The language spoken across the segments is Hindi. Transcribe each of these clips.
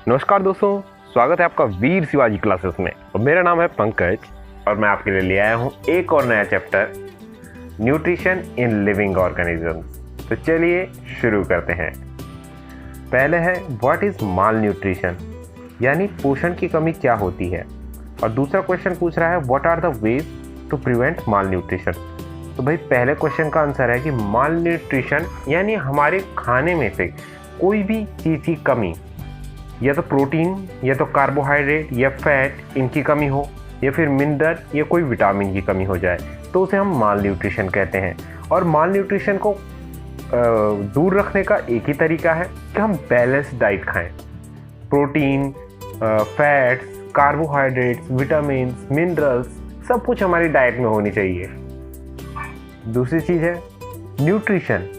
नमस्कार दोस्तों, स्वागत है आपका वीर शिवाजी क्लासेस में। और मेरा नाम है पंकज और मैं आपके लिए ले आया हूँ एक और नया chapter, nutrition in living organisms. तो चलिए शुरू करते हैं। पहले है व्हाट इज माल न्यूट्रिशन, यानी पोषण की कमी क्या होती है। और दूसरा क्वेश्चन पूछ रहा है what are the ways to prevent malnutrition. तो भाई पहले क्वेश्चन का आंसर है कि माल न्यूट्रिशन यानी हमारे खाने में से कोई भी चीज़ की कमी, या तो प्रोटीन या तो कार्बोहाइड्रेट या फैट इनकी कमी हो, या फिर मिनरल या कोई विटामिन की कमी हो जाए, तो उसे हम माल न्यूट्रिशन कहते हैं। और माल न्यूट्रिशन को दूर रखने का एक ही तरीका है कि हम बैलेंस डाइट खाएं। Protein, fats, carbohydrates, vitamin, minerals सब कुछ हमारी डाइट में होनी चाहिए। दूसरी चीज़ है nutrition.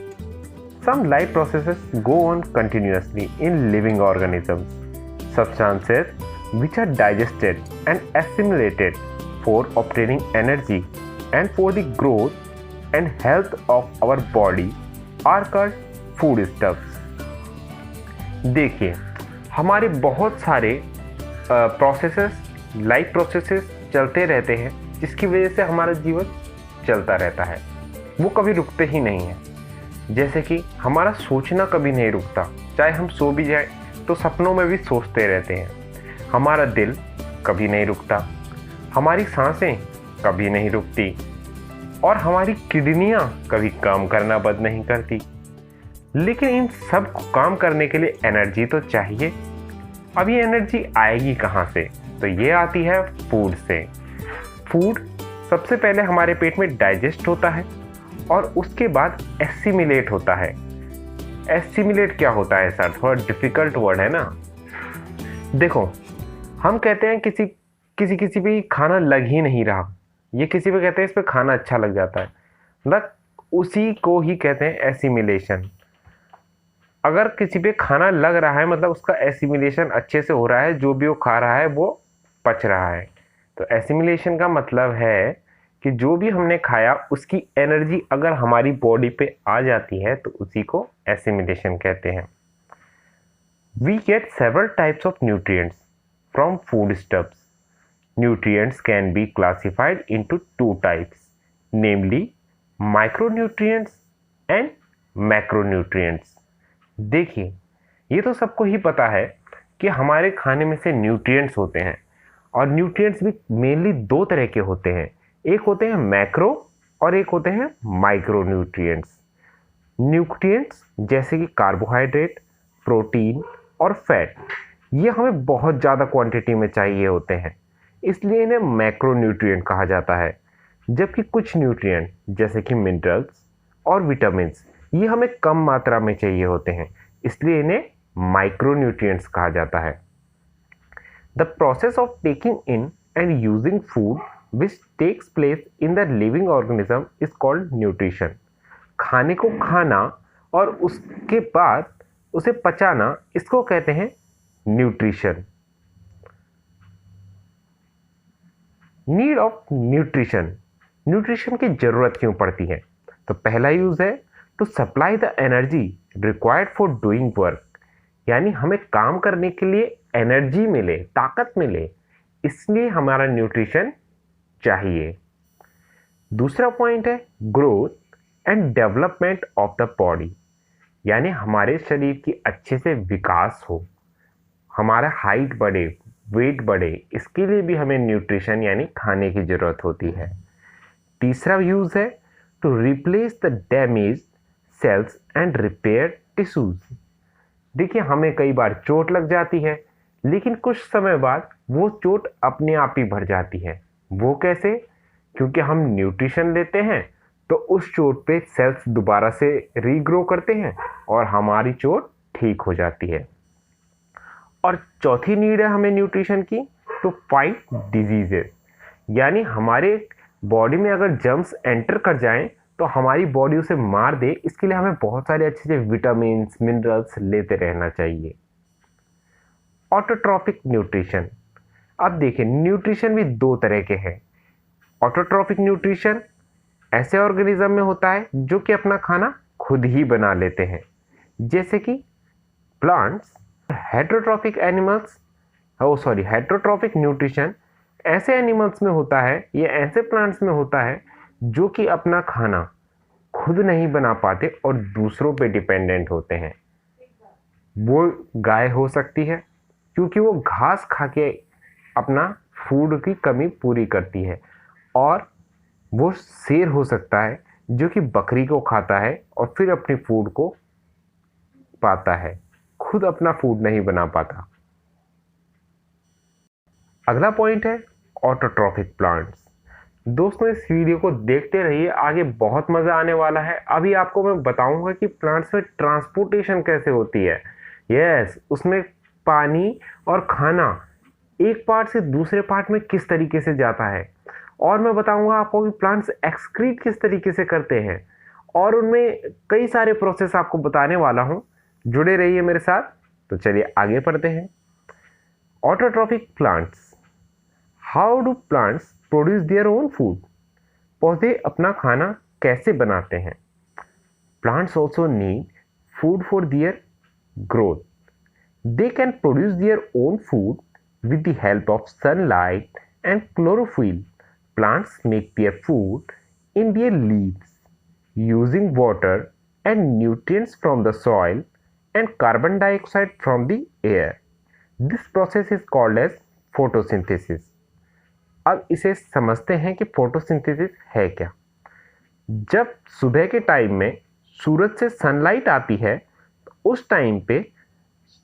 Some life processes go on continuously in living organisms. Substances which are digested and assimilated for obtaining energy and for the growth and health of our body are called foodstuffs. देखिए, हमारे बहुत सारे लाइफ प्रोसेसेस चलते रहते हैं जिसकी वजह से हमारा जीवन चलता रहता है, वो कभी रुकते ही नहीं है। जैसे कि हमारा सोचना कभी नहीं रुकता, चाहे हम सो भी जाए तो सपनों में भी सोचते रहते हैं। हमारा दिल कभी नहीं रुकता, हमारी सांसें कभी नहीं रुकती, और हमारी किडनियां कभी काम करना बंद नहीं करती। लेकिन इन सब को काम करने के लिए एनर्जी तो चाहिए। अब ये एनर्जी आएगी कहाँ से? तो ये आती है फूड से। फूड सबसे पहले हमारे पेट में डाइजेस्ट होता है और उसके बाद एसिमिलेट होता है। एसिमिलेट क्या होता है सर? थोड़ा डिफिकल्ट वर्ड है ना। देखो, हम कहते हैं किसी पे खाना लग ही नहीं रहा, ये किसी पे कहते हैं इस पे खाना अच्छा लग जाता है, मतलब उसी को ही कहते हैं एसिमिलेशन। अगर किसी पे खाना लग रहा है मतलब उसका एसिमिलेशन अच्छे से हो रहा है, जो भी वो खा रहा है वो पच रहा है। तो एसिमिलेशन का मतलब है कि जो भी हमने खाया उसकी एनर्जी अगर हमारी बॉडी पे आ जाती है तो उसी को एसिमिलेशन कहते हैं। We get several types of nutrients from food stuffs. Nutrients can be classified into two types, namely micronutrients and macronutrients. देखिए, ये तो सबको ही पता है कि हमारे खाने में से न्यूट्रिएंट्स होते हैं, और न्यूट्रिएंट्स भी मेनली दो तरह के होते हैं। एक होते हैं मैक्रो और एक होते हैं माइक्रो न्यूट्रिएंट्स। न्यूट्रिएंट्स जैसे कि कार्बोहाइड्रेट, प्रोटीन और फैट, ये हमें बहुत ज़्यादा क्वांटिटी में चाहिए होते हैं, इसलिए इन्हें मैक्रो न्यूट्रिएंट कहा जाता है। जबकि कुछ न्यूट्रिएंट जैसे कि मिनरल्स और विटामिन्स, ये हमें कम मात्रा में चाहिए होते हैं, इसलिए इन्हें माइक्रो न्यूट्रिएंट्स कहा जाता है। The process of taking in and using food which takes place in the living organism is called nutrition. खाने को खाना और उसके बाद उसे पचाना, इसको कहते हैं nutrition. Need of nutrition. Nutrition की जरूरत क्यों पड़ती है? तो पहला यूज है to supply the energy required for doing work, यानी हमें काम करने के लिए एनर्जी मिले, ताकत मिले, इसलिए हमारा न्यूट्रिशन चाहिए। दूसरा पॉइंट है growth and development of the body, यानी हमारे शरीर की अच्छे से विकास हो, हमारा हाइट बढ़े, वेट बढ़े, इसके लिए भी हमें न्यूट्रिशन यानी खाने की जरूरत होती है। तीसरा यूज है to replace the damage cells and repair tissues. देखिए, हमें कई बार चोट लग जाती है, लेकिन कुछ समय बाद वो चोट अपने आप ही भर जाती है। वो कैसे? क्योंकि हम न्यूट्रिशन लेते हैं तो उस चोट पे सेल्स दोबारा से रीग्रो करते हैं और हमारी चोट ठीक हो जाती है। और चौथी नीड है हमें न्यूट्रिशन की, टू फाइट डिजीजेस, यानी हमारे बॉडी में अगर जर्म्स एंटर कर जाएं तो हमारी बॉडी उसे मार दे, इसके लिए हमें बहुत सारे अच्छे से विटामिन, मिनरल्स लेते रहना चाहिए। Autotrophic nutrition. अब देखिए, न्यूट्रिशन भी दो तरह के हैं। ऑटोट्रॉफिक न्यूट्रिशन ऐसे ऑर्गेनिज्म में होता है जो कि अपना खाना खुद ही बना लेते हैं, जैसे कि plants heterotrophic animals, heterotrophic nutrition ऐसे एनिमल्स में होता है, ये ऐसे प्लांट्स में होता है जो कि अपना खाना खुद नहीं बना पाते और दूसरों पे डिपेंडेंट होते हैं। वो गाय हो सकती है क्योंकि वो घास खा के अपना फूड की कमी पूरी करती है, और वो शेर हो सकता है जो कि बकरी को खाता है और फिर अपनी फूड को पाता है, खुद अपना फूड नहीं बना पाता। अगला पॉइंट है ऑटोट्रॉफिक प्लांट्स। दोस्तों इस वीडियो को देखते रहिए, आगे बहुत मज़ा आने वाला है। अभी आपको मैं बताऊंगा कि प्लांट्स में ट्रांसपोर्टेशन कैसे होती है। यस, उसमें पानी और खाना एक पार्ट से दूसरे पार्ट में किस तरीके से जाता है, और मैं बताऊंगा आपको कि प्लांट्स एक्सक्रीट किस तरीके से करते हैं, और उनमें कई सारे प्रोसेस आपको बताने वाला हूं। जुड़े रहिए मेरे साथ। तो चलिए आगे बढ़ते हैं। Autotrophic plants. How do plants produce their own food? पौधे अपना खाना कैसे बनाते हैं? Plants also need food for their growth. They can produce their own food with the help of sunlight and chlorophyll. Plants make their food in their leaves using water and nutrients from the soil and carbon dioxide from the air. This process is called as photosynthesis. अब इसे समझते हैं कि फोटोसिंथेसिस है क्या। जब सुबह के टाइम में सूरज से सनलाइट आती है तो उस टाइम पे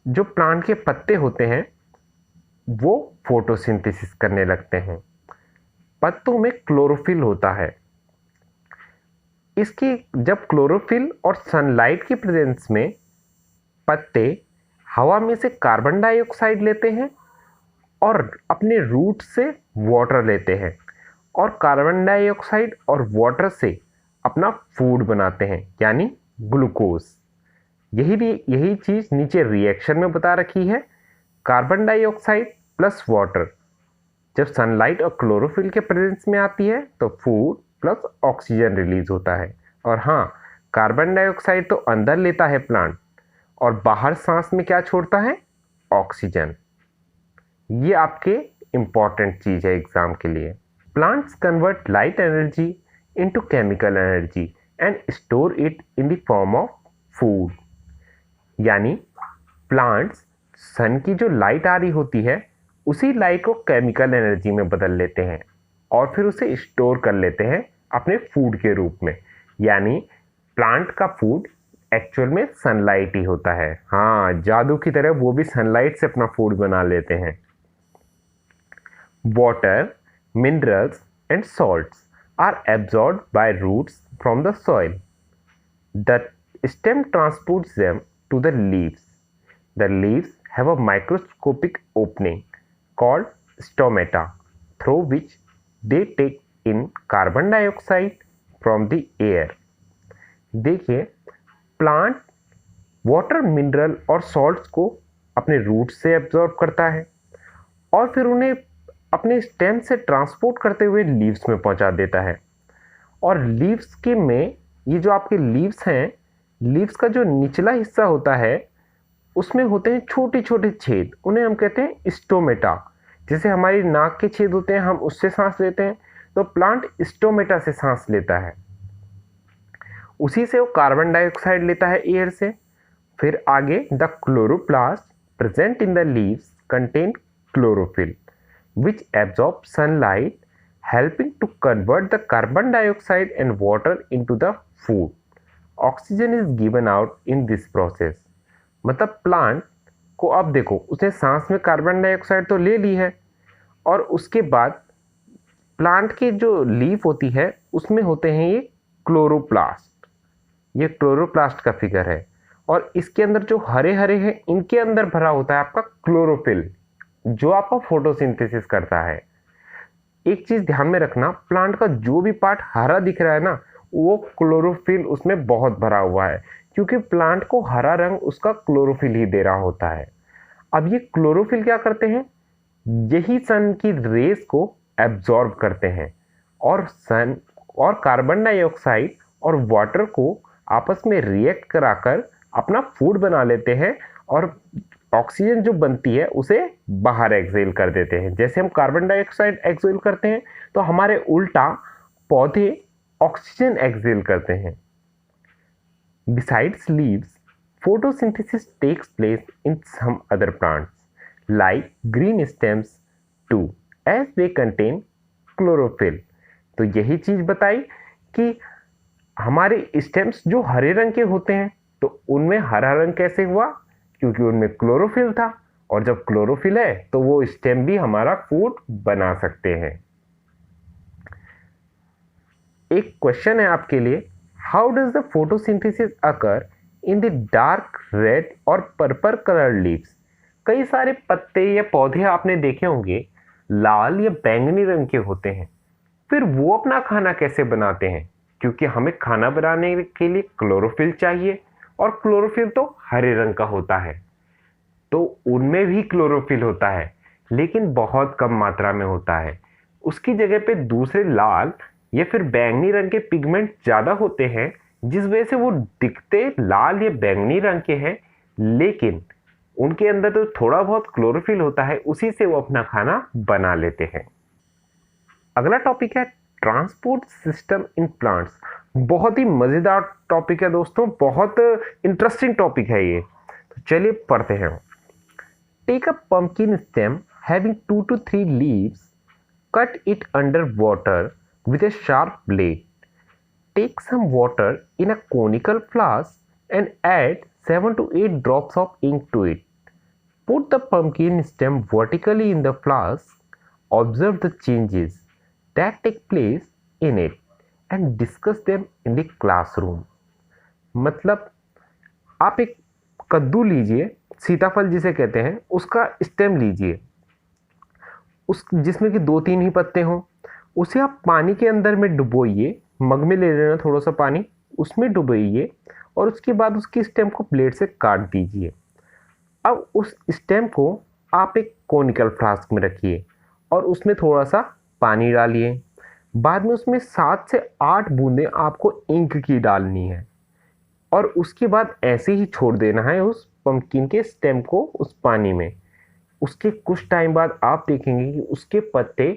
जो प्लांट के पत्ते होते हैं वो फोटोसिंथेसिस करने लगते हैं। पत्तों में क्लोरोफिल होता है। इसकी जब क्लोरोफिल और सनलाइट की प्रेजेंस में पत्ते हवा में से कार्बन डाइऑक्साइड लेते हैं और अपने रूट से वाटर लेते हैं, और कार्बन डाइऑक्साइड और वाटर से अपना फूड बनाते हैं, यानी ग्लूकोज। यही चीज़ नीचे रिएक्शन में बता रखी है। कार्बन डाइऑक्साइड प्लस वाटर जब सनलाइट और क्लोरोफिल के प्रेजेंस में आती है तो फूड प्लस ऑक्सीजन रिलीज होता है। और हाँ, कार्बन डाइऑक्साइड तो अंदर लेता है प्लांट, और बाहर सांस में क्या छोड़ता है? ऑक्सीजन। ये आपके इम्पॉर्टेंट चीज़ है एग्जाम के लिए। Plants convert light energy into chemical energy and store it in the form of food. यानी प्लांट्स सन की जो लाइट आ रही होती है उसी लाइट को केमिकल एनर्जी में बदल लेते हैं और फिर उसे स्टोर कर लेते हैं अपने फूड के रूप में। यानी प्लांट का फूड एक्चुअल में सनलाइट ही होता है। हाँ, जादू की तरह वो भी सनलाइट से अपना फूड बना लेते हैं। Water, minerals and salts are absorbed by roots from the soil. The stem transports them to the leaves. The leaves have a microscopic opening called stomata through which they take in carbon dioxide from the air. देखिए, प्लांट वाटर, मिनरल और सॉल्ट्स को अपने रूट से एब्जॉर्ब करता है और फिर उन्हें अपने स्टेम से ट्रांसपोर्ट करते हुए लीव्स में पहुंचा देता है। और लीव्स के में ये जो आपके लीव्स हैं, लीव्स का जो निचला हिस्सा होता है उसमें होते हैं छोटे छोटे छेद, उन्हें हम कहते हैं स्टोमेटा। जैसे हमारी नाक के छेद होते हैं, हम उससे सांस लेते हैं, तो प्लांट स्टोमेटा से सांस लेता है। उसी से वो कार्बन डाइऑक्साइड लेता है एयर से। फिर आगे the chloroplast present in the leaves contain chlorophyll which absorb sunlight helping to convert the carbon dioxide and water into the food. Oxygen is given out in this process. मतलब प्लांट को अब देखो, उसने सांस में कार्बन डाइऑक्साइड तो ले ली है और उसके बाद प्लांट की जो लीफ होती है उसमें होते हैं ये क्लोरोप्लास्ट। ये क्लोरोप्लास्ट का फिगर है और इसके अंदर जो हरे हरे हैं इनके अंदर भरा होता है आपका क्लोरोफिल, जो आपका फोटोसिंथेसिस करता है। एक चीज ध्यान में रखना, प्लांट का जो भी पार्ट हरा दिख रहा है ना, वो क्लोरोफिल उसमें बहुत भरा हुआ है, क्योंकि प्लांट को हरा रंग उसका क्लोरोफिल ही दे रहा होता है। अब ये क्लोरोफिल क्या करते हैं? यही सन की रेस को एब्जॉर्ब करते हैं और सन और कार्बन डाइऑक्साइड और वाटर को आपस में रिएक्ट कराकर अपना फूड बना लेते हैं और ऑक्सीजन जो बनती है उसे बाहर एक्सहेल कर देते हैं। जैसे हम कार्बन डाइऑक्साइड एक्सहेल करते हैं तो हमारे उल्टा पौधे ऑक्सीजन एक्सहेल करते हैं। Besides leaves, photosynthesis takes place in some other plants, like green stems too, as they contain chlorophyll। तो यही चीज बताई कि हमारे स्टेम्स जो हरे रंग के होते हैं तो उनमें हरा रंग कैसे हुआ, क्योंकि उनमें क्लोरोफिल था, और जब क्लोरोफिल है तो वो स्टेम भी हमारा फूड बना सकते हैं। एक क्वेश्चन है आपके लिए, how does the photosynthesis occur in the dark red और पर्पल कलर लीव्स। कई सारे पत्ते या पौधे आपने देखे होंगे लाल या बैंगनी रंग के होते हैं, फिर वो अपना खाना कैसे बनाते हैं, क्योंकि हमें खाना बनाने के लिए क्लोरोफिल चाहिए और क्लोरोफिल तो हरे रंग का होता है। तो उनमें भी क्लोरोफिल होता है लेकिन बहुत कम मात्रा में होता है। उसकी जगह पे दूसरे लाल या फिर बैंगनी रंग के पिगमेंट ज़्यादा होते हैं, जिस वजह से वो दिखते लाल या बैंगनी रंग के हैं, लेकिन उनके अंदर तो थोड़ा बहुत क्लोरोफिल होता है, उसी से वो अपना खाना बना लेते हैं। अगला टॉपिक है ट्रांसपोर्ट सिस्टम इन प्लांट्स। बहुत ही मज़ेदार टॉपिक है दोस्तों, बहुत इंटरेस्टिंग टॉपिक है ये। तो चलिए पढ़ते हैं। Take a pumpkin stem having 2 to 3 leaves, cut it under water with a sharp blade. Take some water in a conical flask and add 7 to 8 drops of ink to it. Put the pumpkin stem vertically in the flask. Observe the changes that take place in it and discuss them in the classroom. मतलब आप एक कद्दू लीजिए, सीताफल जिसे कहते हैं, उसका स्टेम लीजिए, उस जिसमें कि 2-3 ही पत्ते हों, उसे आप पानी के अंदर में डुबोइए, मग में ले लेना थोड़ा सा पानी, उसमें डुबोइए और उसके बाद उसकी स्टेम को ब्लेड से काट दीजिए। अब उस स्टेम को आप एक कोनिकल फ्लास्क में रखिए और उसमें थोड़ा सा पानी डालिए। बाद में उसमें 7 से 8 बूंदें आपको इंक की डालनी है और उसके बाद ऐसे ही छोड़ देना है उस पंपकिन के स्टेम को उस पानी में। उसके कुछ टाइम बाद आप देखेंगे कि उसके पत्ते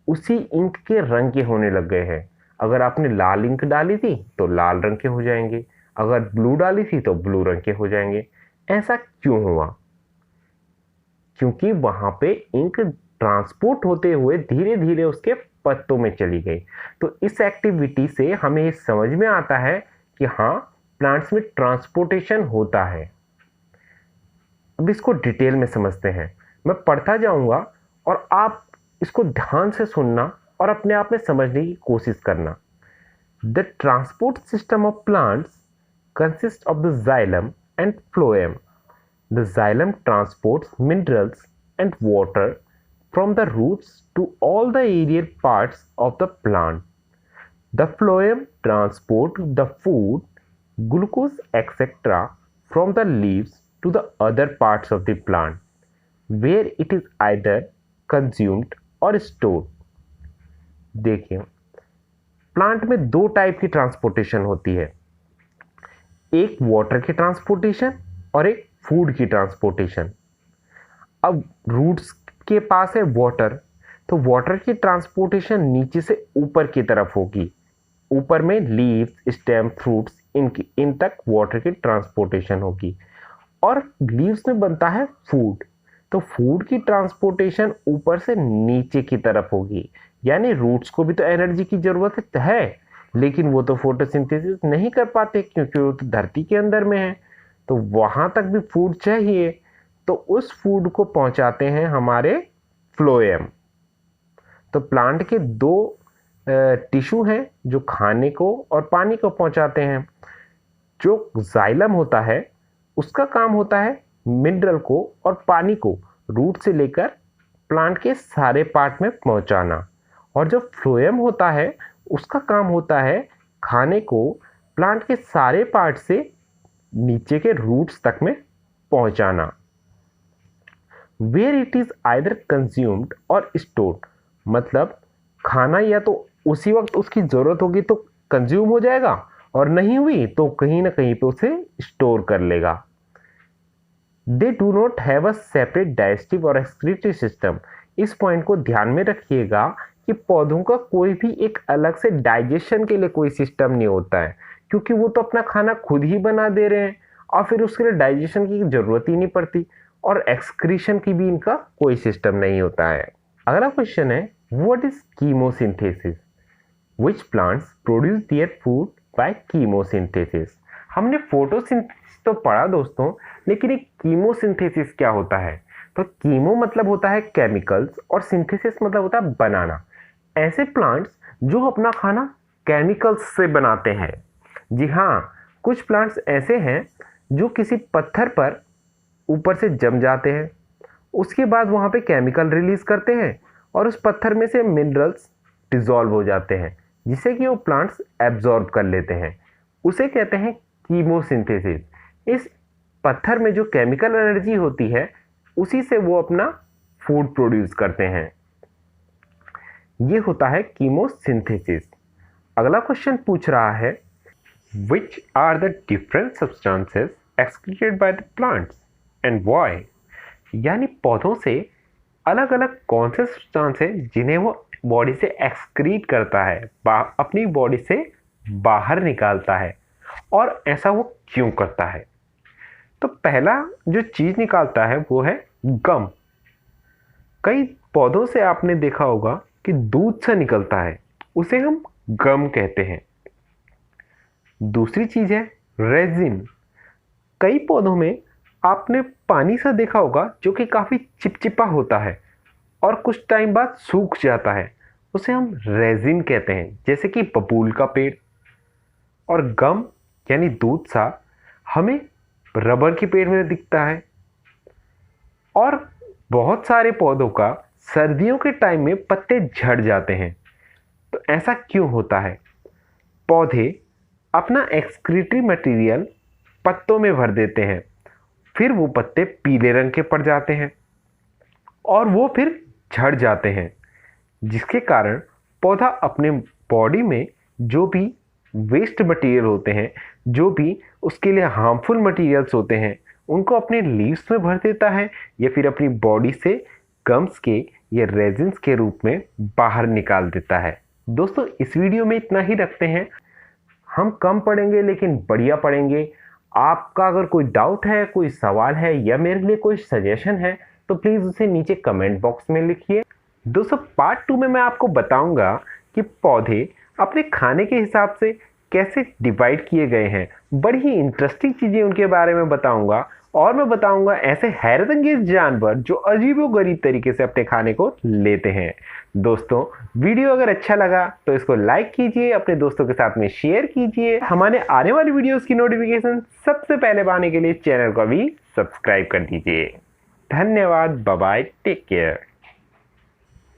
उसी इंक के रंग के होने लग गए हैं। अगर आपने लाल इंक डाली थी तो लाल रंग के हो जाएंगे, अगर ब्लू डाली थी तो ब्लू रंग के हो जाएंगे। ऐसा क्यों हुआ? क्योंकि वहां पे इंक ट्रांसपोर्ट होते हुए धीरे धीरे उसके पत्तों में चली गई। तो इस एक्टिविटी से हमें ये समझ में आता है कि हाँ, प्लांट्स में ट्रांसपोर्टेशन होता है। अब इसको डिटेल में समझते हैं। मैं पढ़ता जाऊंगा और आप इसको ध्यान से सुनना और अपने आप में समझने की कोशिश करना। The transport system of plants consist of the xylem and phloem. The xylem transports minerals and water from the roots to all the aerial parts of the plant. The phloem transport the food, glucose etcetera from the leaves to the other parts of the plant, where it is either consumed or stored। देखिए, प्लांट में 2 टाइप की ट्रांसपोर्टेशन होती है, एक वाटर की ट्रांसपोर्टेशन और एक फूड की ट्रांसपोर्टेशन। अब रूट्स के पास है वाटर, तो वाटर की ट्रांसपोर्टेशन नीचे से ऊपर की तरफ होगी। ऊपर में लीव्स, स्टेम, फ्रूट्स, इन तक वाटर की ट्रांसपोर्टेशन होगी। और लीव्स में बनता है फूड, तो फूड की ट्रांसपोर्टेशन ऊपर से नीचे की तरफ होगी। यानी रूट्स को भी तो एनर्जी की जरूरत है, लेकिन वो तो फोटोसिंथेसिस नहीं कर पाते क्योंकि वो तो धरती के अंदर में है, तो वहां तक भी फूड चाहिए। तो उस फूड को पहुंचाते हैं हमारे फ्लोएम। तो प्लांट के 2 टिश्यू हैं जो खाने को और पानी को पहुंचाते हैं। जो जाइलम होता है उसका काम होता है मिनरल को और पानी को रूट से लेकर प्लांट के सारे पार्ट में पहुंचाना, और जो फ्लोएम होता है उसका काम होता है खाने को प्लांट के सारे पार्ट से नीचे के रूट्स तक में पहुंचाना। Where it is either consumed और स्टोर्ड, मतलब खाना या तो उसी वक्त उसकी जरूरत होगी तो कंज्यूम हो जाएगा, और नहीं हुई तो कहीं ना कहीं पे उसे स्टोर कर लेगा। They do not have a separate digestive और एक्सक्रीटरी सिस्टम। इस पॉइंट को ध्यान में रखिएगा कि पौधों का कोई भी एक अलग से डाइजेशन के लिए कोई सिस्टम नहीं होता है, क्योंकि वो तो अपना खाना खुद ही बना दे रहे हैं और फिर उसके लिए डाइजेशन की जरूरत ही नहीं पड़ती, और एक्सक्रीशन की भी इनका कोई सिस्टम नहीं होता है। अगला क्वेश्चन है, what is chemosynthesis? Which plants produce their food by chemosynthesis? हमने फोटोसिंथेसिस तो पढ़ा दोस्तों, लेकिन एक कीमोसिंथेसिस क्या होता है? तो कीमो मतलब होता है केमिकल्स और सिंथेसिस मतलब होता है बनाना। ऐसे प्लांट्स जो अपना खाना केमिकल्स से बनाते हैं। जी हाँ, कुछ प्लांट्स ऐसे हैं जो किसी पत्थर पर ऊपर से जम जाते हैं, उसके बाद वहाँ पे केमिकल रिलीज करते हैं और उस पत्थर में से मिनरल्स डिसॉल्व हो जाते हैं, जिससे कि वो प्लांट्स एब्जॉर्ब कर लेते हैं। उसे कहते हैं कीमोसिंथेसिस। इस पत्थर में जो केमिकल एनर्जी होती है उसी से वो अपना फूड प्रोड्यूस करते हैं। ये होता है कीमोसिंथेसिस। अगला क्वेश्चन पूछ रहा है, Which are the different substances excreted by the plants and why? यानी पौधों से अलग अलग कौन से सब्सटेंस है जिन्हें वो बॉडी से एक्सक्रीट करता है, अपनी बॉडी से बाहर निकालता है, और ऐसा वो क्यों करता है? तो पहला जो चीज निकालता है वो है गम। कई पौधों से आपने देखा होगा कि दूध से निकलता है, उसे हम गम कहते हैं। दूसरी चीज है रेजिन। कई पौधों में आपने पानी सा देखा होगा जो कि काफी चिपचिपा होता है और कुछ टाइम बाद सूख जाता है, उसे हम रेजिन कहते हैं, जैसे कि बबूल का पेड़। और गम यानी दूध सा हमें रबर के पेड़ में दिखता है। और बहुत सारे पौधों का सर्दियों के टाइम में पत्ते झड़ जाते हैं। तो ऐसा क्यों होता है? पौधे अपना एक्सक्रीटरी मटेरियल पत्तों में भर देते हैं, फिर वो पत्ते पीले रंग के पड़ जाते हैं और वो फिर झड़ जाते हैं, जिसके कारण पौधा अपने बॉडी में जो भी वेस्ट मटेरियल होते हैं, जो भी उसके लिए हार्मफुल मटेरियल्स होते हैं, उनको अपने लीव्स में भर देता है या फिर अपनी बॉडी से गम्स के या रेजिन्स के रूप में बाहर निकाल देता है। दोस्तों, इस वीडियो में इतना ही रखते हैं। हम कम पढ़ेंगे लेकिन बढ़िया पढ़ेंगे। आपका अगर कोई डाउट है, कोई सवाल है या मेरे लिए कोई सजेशन है तो प्लीज़ उसे नीचे कमेंट बॉक्स में लिखिए। दोस्तों, पार्ट 2 में मैं आपको बताऊंगा कि पौधे अपने खाने के हिसाब से कैसे डिवाइड किए गए हैं। बड़ी ही इंटरेस्टिंग चीज़ें उनके बारे में बताऊंगा, और मैं बताऊंगा ऐसे हैरतअंगेज जानवर जो अजीबोगरीब तरीके से अपने खाने को लेते हैं। दोस्तों, वीडियो अगर अच्छा लगा तो इसको लाइक कीजिए, अपने दोस्तों के साथ में शेयर कीजिए। हमारे आने वाली वीडियोस की नोटिफिकेशन सबसे पहले पाने के लिए चैनल को भी सब्सक्राइब कर दीजिए। धन्यवाद। Bye bye, take care.